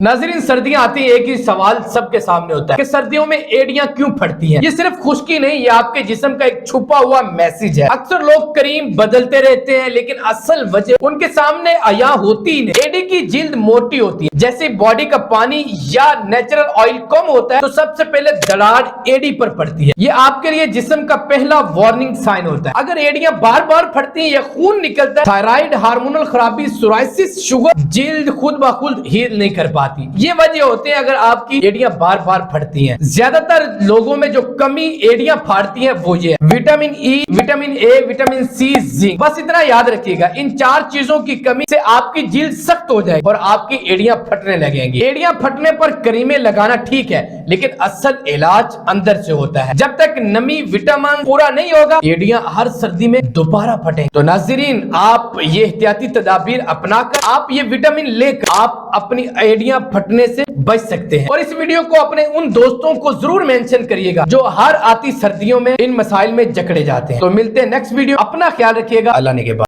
नाज़रीन, सर्दियां आती हैं, एक ही सवाल सबके सामने होता है कि सर्दियों में एड़ियां क्यों फटती हैं। ये सिर्फ खुश्की नहीं, ये आपके जिस्म का एक छुपा हुआ मैसेज है। अक्सर लोग क्रीम बदलते रहते हैं, लेकिन असल वजह उनके सामने आया होती ही नहीं। एड़ी की जिल्द मोटी होती है, जैसे बॉडी का पानी या नेचुरल ऑयल कम होता है तो सबसे पहले दरार एड़ी पर पड़ती है। ये आपके लिए जिस्म का पहला वार्निंग साइन होता है। अगर एड़ियां बार बार फटती हैं या खून निकलता है, थायराइड, हार्मोनल खराबी, सोराइसिस, शुगर, जिल्द खुद ब खुद हील नहीं कर पाती। ये वजह होते हैं अगर आपकी एड़ियां बार बार फटती हैं। ज्यादातर लोगों में जो कमी एड़ियां फाड़ती हैं वो ये है vitamin E, vitamin A, vitamin C, zinc. बस इतना याद रखिएगा, इन 4 चीजों की कमी से आपकी जिल्द सख्त हो जाएगी और आपकी एड़ियां फटने लगेंगी। एड़ियां फटने पर क्रीमें लगाना ठीक है, लेकिन असल इलाज अंदर से होता है। जब तक नमी, विटामिन पूरा नहीं होगा, एड़ियां हर सर्दी में दोबारा फटेंगी। तो नाज़रीन, आप ये एहतियाती तदाबीर अपनाकर आप ये विटामिन लेकर आप अपनी एड़ियां फटने से बच सकते हैं। और इस वीडियो को अपने उन दोस्तों को जरूर मेंशन करिएगा जो हर आती सर्दियों में इन मसाइल में जकड़े जाते हैं। तो मिलते हैं नेक्स्ट वीडियो। अपना ख्याल रखिएगा। अल्लाह ने के बाद।